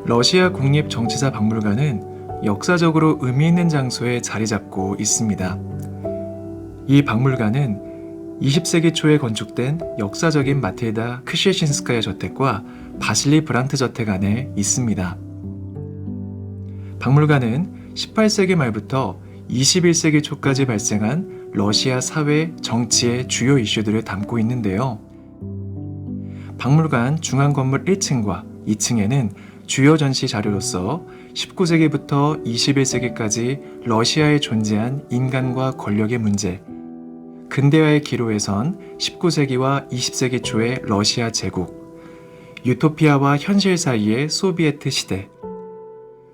러시아 국립정치사박물관은 역사적으로 의미 있는 장소에 자리 잡고 있습니다. 이 박물관은 20세기 초에 건축된 역사적인 마틸다 크셰신스카야 저택과 바실리 브란트 저택 안에 있습니다. 박물관은 18세기 말부터 21세기 초까지 발생한 러시아 사회, 정치의 주요 이슈들을 담고 있는데요. 박물관 중앙 건물 1층과 2층에는 주요 전시 자료로서 19세기부터 21세기까지 러시아에 존재한 인간과 권력의 문제, 근대화의 기로에선 19세기와 20세기 초의 러시아 제국, 유토피아와 현실 사이의 소비에트 시대,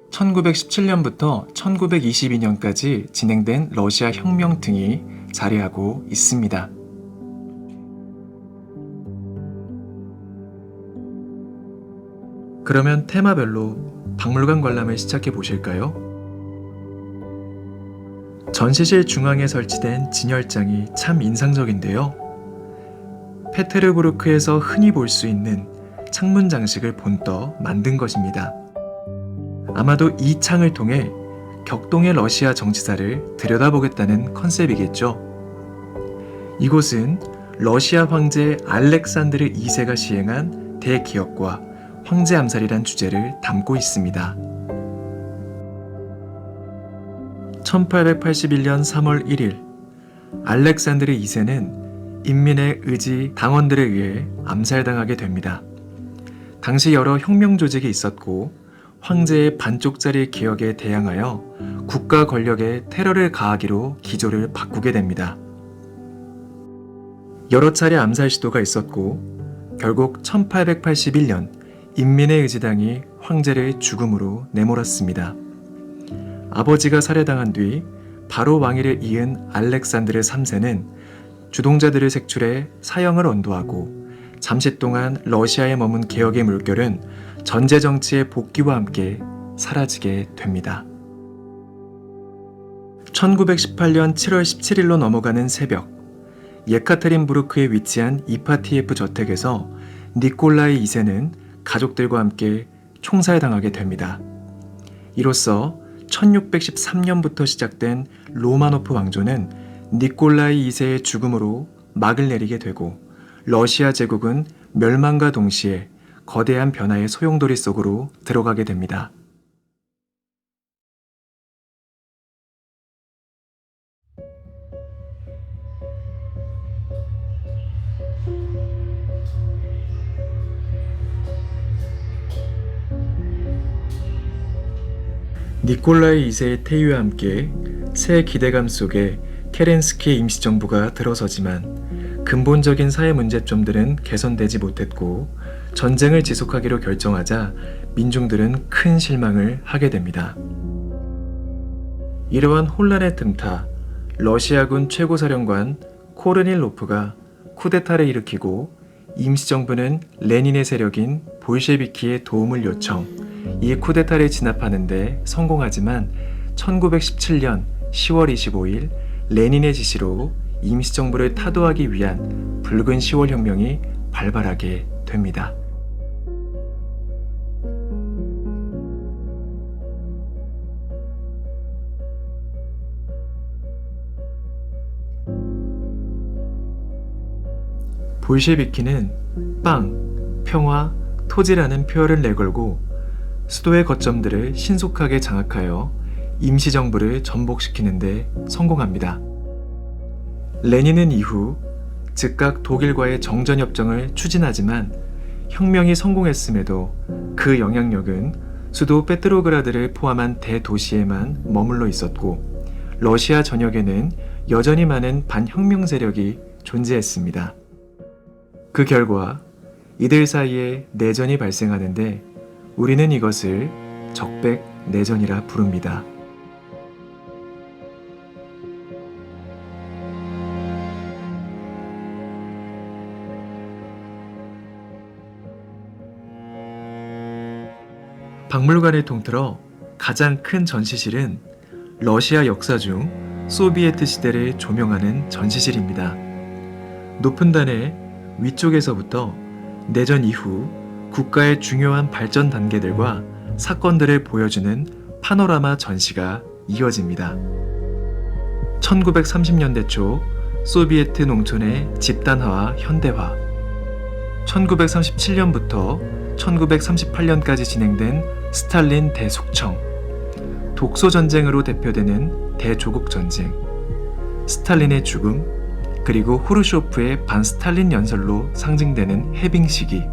1917년부터 1922년까지 진행된 러시아 혁명 등이 자리하고 있습니다. 그러면 테마별로 박물관 관람을 시작해 보실까요? 전시실 중앙에 설치된 진열장이 참 인상적인데요. 페테르부르크에서 흔히 볼 수 있는 창문 장식을 본떠 만든 것입니다. 아마도 이 창을 통해 격동의 러시아 정치사를 들여다보겠다는 컨셉이겠죠. 이곳은 러시아 황제 알렉산드르 2세가 시행한 대기업과 황제 암살이란 주제를 담고 있습니다. 1881년 3월 1일 알렉산드르 2세는 인민의 의지 당원들에 의해 암살당하게 됩니다. 당시 여러 혁명 조직이 있었고 황제의 반쪽짜리 개혁에 대항하여 국가 권력에 테러를 가하기로 기조를 바꾸게 됩니다. 여러 차례 암살 시도가 있었고 결국 1881년 인민의 의지당이 황제를 죽음으로 내몰았습니다. 아버지가 살해당한 뒤 바로 왕위를 이은 알렉산드르 3세는 주동자들을 색출해 사형을 언도하고 잠시 동안 러시아에 머문 개혁의 물결은 전제 정치의 복귀와 함께 사라지게 됩니다. 1918년 7월 17일로 넘어가는 새벽, 예카테린부르크에 위치한 이파티예프 저택에서 니콜라이 2세는 가족들과 함께 총살당하게 됩니다. 이로써 1613년부터 시작된 로마노프 왕조는 니콜라이 2세의 죽음으로 막을 내리게 되고 러시아 제국은 멸망과 동시에 거대한 변화의 소용돌이 속으로 들어가게 됩니다. 니콜라이 2세의 퇴위와 함께 새 기대감 속에 케렌스키의 임시정부가 들어서지만 근본적인 사회 문제점들은 개선되지 못했고 전쟁을 지속하기로 결정하자 민중들은 큰 실망을 하게 됩니다. 이러한 혼란의 틈타 러시아군 최고사령관 코르닐로프가 쿠데타를 일으키고 임시정부는 레닌의 세력인 볼셰비키의 도움을 요청, 이 쿠데타를 진압하는 데 성공하지만 1917년 10월 25일 레닌의 지시로 임시정부를 타도하기 위한 붉은 10월 혁명이 발발하게 됩니다. 볼셰비키는 빵, 평화, 토지라는 표어를 내걸고 수도의 거점들을 신속하게 장악하여 임시정부를 전복시키는 데 성공합니다. 레닌은 이후 즉각 독일과의 정전협정을 추진하지만 혁명이 성공했음에도 그 영향력은 수도 페트로그라드를 포함한 대도시에만 머물러 있었고 러시아 전역에는 여전히 많은 반혁명 세력이 존재했습니다. 그 결과 이들 사이에 내전이 발생하는데 우리는 이것을 적백 내전이라 부릅니다. 박물관을 통틀어 가장 큰 전시실은 러시아 역사 중 소비에트 시대를 조명하는 전시실입니다. 높은 단의 위쪽에서부터 내전 이후 국가의 중요한 발전 단계들과 사건들을 보여주는 파노라마 전시가 이어집니다. 1930년대 초 소비에트 농촌의 집단화와 현대화, 1937년부터 1938년까지 진행된 스탈린 대속청, 독소전쟁으로 대표되는 대조국전쟁, 스탈린의 죽음, 그리고 후르쇼프의 반스탈린 연설로 상징되는 해빙 시기,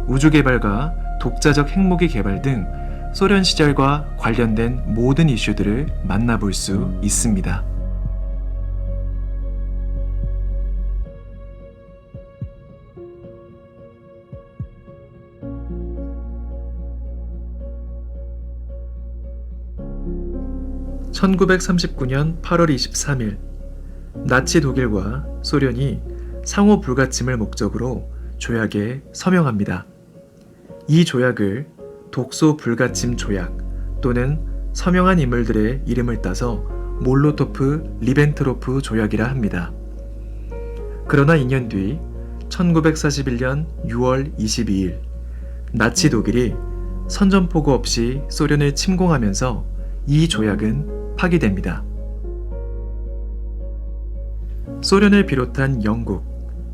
우주개발과 독자적 핵무기 개발 등 소련 시절과 관련된 모든 이슈들을 만나볼 수 있습니다. (1939년 8월 23일) 나치 독일과 소련이 상호 불가침을 목적으로 조약에 서명합니다. 이 조약을 독소 불가침 조약 또는 서명한 인물들의 이름을 따서 몰로토프-리벤트로프 조약이라 합니다. 그러나 2년 뒤 1941년 6월 22일 나치 독일이 선전포고 없이 소련을 침공하면서 이 조약은 파기됩니다. 소련을 비롯한 영국,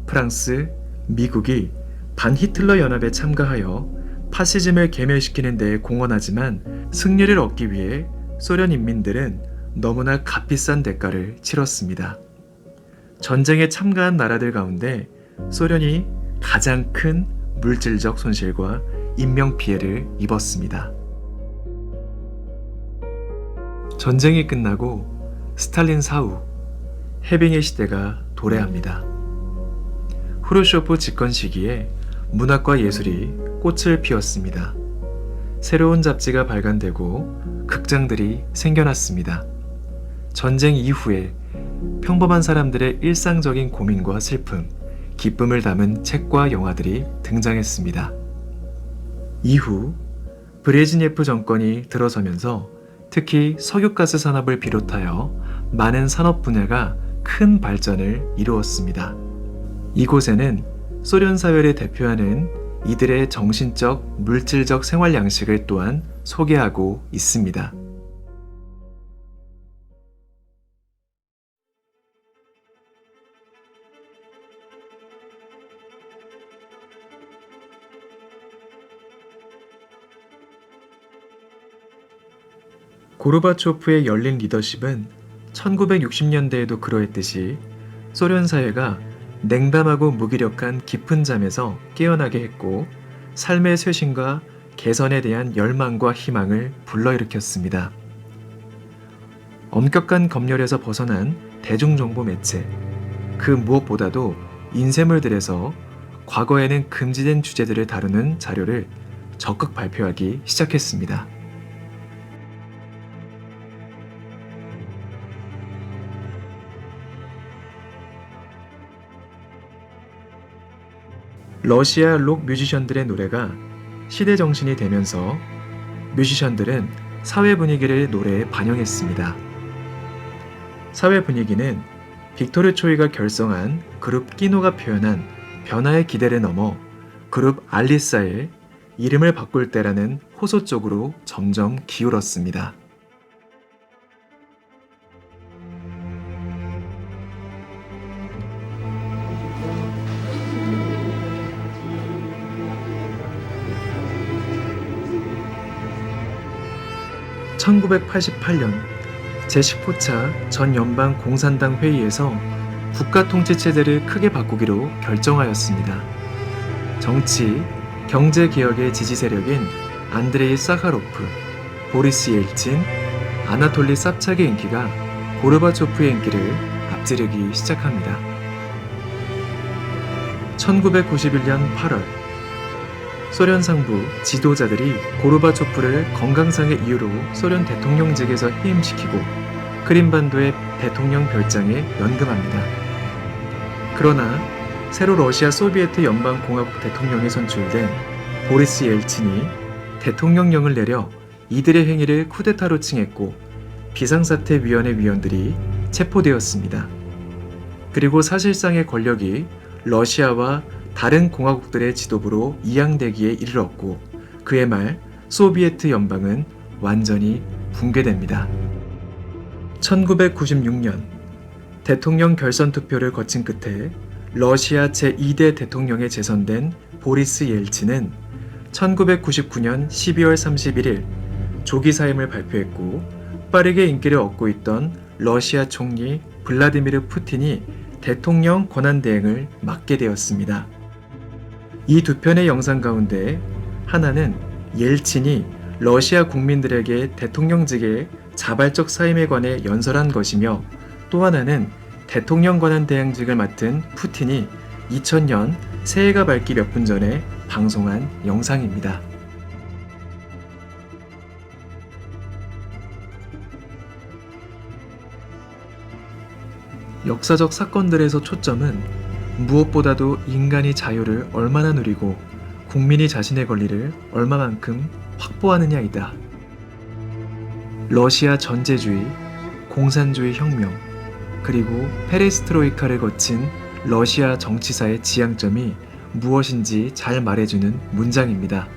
프랑스, 미국이 반히틀러 연합에 참가하여 파시즘을 괴멸시키는 데에 공헌하지만 승리를 얻기 위해 소련 인민들은 너무나 값비싼 대가를 치렀습니다. 전쟁에 참가한 나라들 가운데 소련이 가장 큰 물질적 손실과 인명피해를 입었습니다. 전쟁이 끝나고 스탈린 사후 해빙의 시대가 도래합니다. 후르쇼프 집권 시기에 문학과 예술이 꽃을 피웠습니다. 새로운 잡지가 발간되고 극장들이 생겨났습니다. 전쟁 이후에 평범한 사람들의 일상적인 고민과 슬픔, 기쁨을 담은 책과 영화들이 등장했습니다. 이후 브레즈니예프 정권이 들어서면서 특히 석유가스 산업을 비롯하여 많은 산업 분야가 큰 발전을 이루었습니다. 이곳에는 소련 사회를 대표하는 이들의 정신적, 물질적 생활 양식을 또한 소개하고 있습니다. 고르바초프의 열린 리더십은 1960년대에도 그러했듯이 소련 사회가 냉담하고 무기력한 깊은 잠에서 깨어나게 했고 삶의 쇄신과 개선에 대한 열망과 희망을 불러일으켰습니다. 엄격한 검열에서 벗어난 대중정보 매체, 그 무엇보다도 인쇄물들에서 과거에는 금지된 주제들을 다루는 자료를 적극 발표하기 시작했습니다. 러시아 록 뮤지션들의 노래가 시대 정신이 되면서 뮤지션들은 사회 분위기를 노래에 반영했습니다. 사회 분위기는 빅토르 초이가 결성한 그룹 끼노가 표현한 변화의 기대를 넘어 그룹 알리사의 이름을 바꿀 때라는 호소 쪽으로 점점 기울었습니다. (1988년) 제19차 전 연방 공산당 회의에서 국가 통치 체제를 크게 바꾸기로 결정하였습니다. 정치, 경제 개혁의 지지 세력인 안드레이 사하로프, 보리스 옐친, 아나톨리 삽착의 인기가 고르바초프의 인기를 앞지르기 시작합니다. 1991년 8월 소련 상부 지도자들이 고르바초프를 건강상의 이유로 소련 대통령직에서 해임시키고 크림반도의 대통령 별장에 연금합니다. 그러나 새로 러시아 소비에트 연방공화국 대통령에 선출된 보리스 옐친이 대통령령을 내려 이들의 행위를 쿠데타로 칭했고 비상사태위원회 위원들이 체포되었습니다. 그리고 사실상의 권력이 러시아와 다른 공화국들의 지도부로 이양되기에 이르렀고 그의 말 소비에트 연방은 완전히 붕괴됩니다. 1996년 대통령 결선 투표를 거친 끝에 러시아 제2대 대통령에 재선된 보리스 옐친은 1999년 12월 31일 조기 사임을 발표했고, 빠르게 인기를 얻고 있던 러시아 총리 블라디미르 푸틴이 대통령 권한대행을 맡게 되었습니다. 이 두 편의 영상 가운데 하나는 옐친이 러시아 국민들에게 대통령직의 자발적 사임에 관해 연설한 것이며, 또 하나는 대통령 권한대행직을 맡은 푸틴이 2000년 새해가 밝기 몇 분 전에 방송한 영상입니다. 역사적 사건들에서 초점은 무엇보다도 인간이 자유를 얼마나 누리고 국민이 자신의 권리를 얼마만큼 확보하느냐이다. 러시아 전제주의, 공산주의 혁명, 그리고 페레스트로이카를 거친 러시아 정치사의 지향점이 무엇인지 잘 말해주는 문장입니다.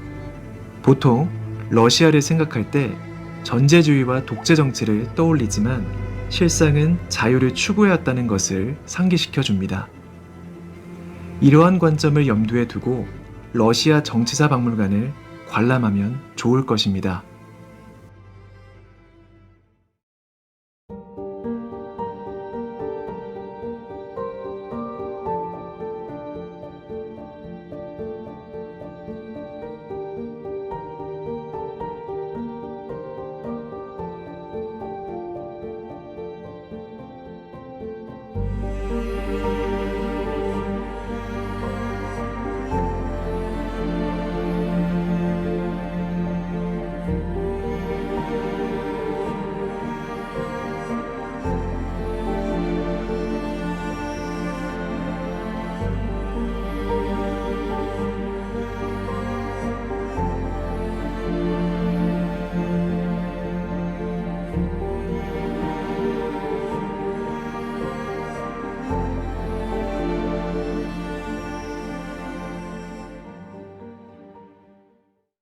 보통 러시아를 생각할 때 전제주의와 독재 정치를 떠올리지만 실상은 자유를 추구해왔다는 것을 상기시켜 줍니다. 이러한 관점을 염두에 두고 러시아 정치사 박물관을 관람하면 좋을 것입니다.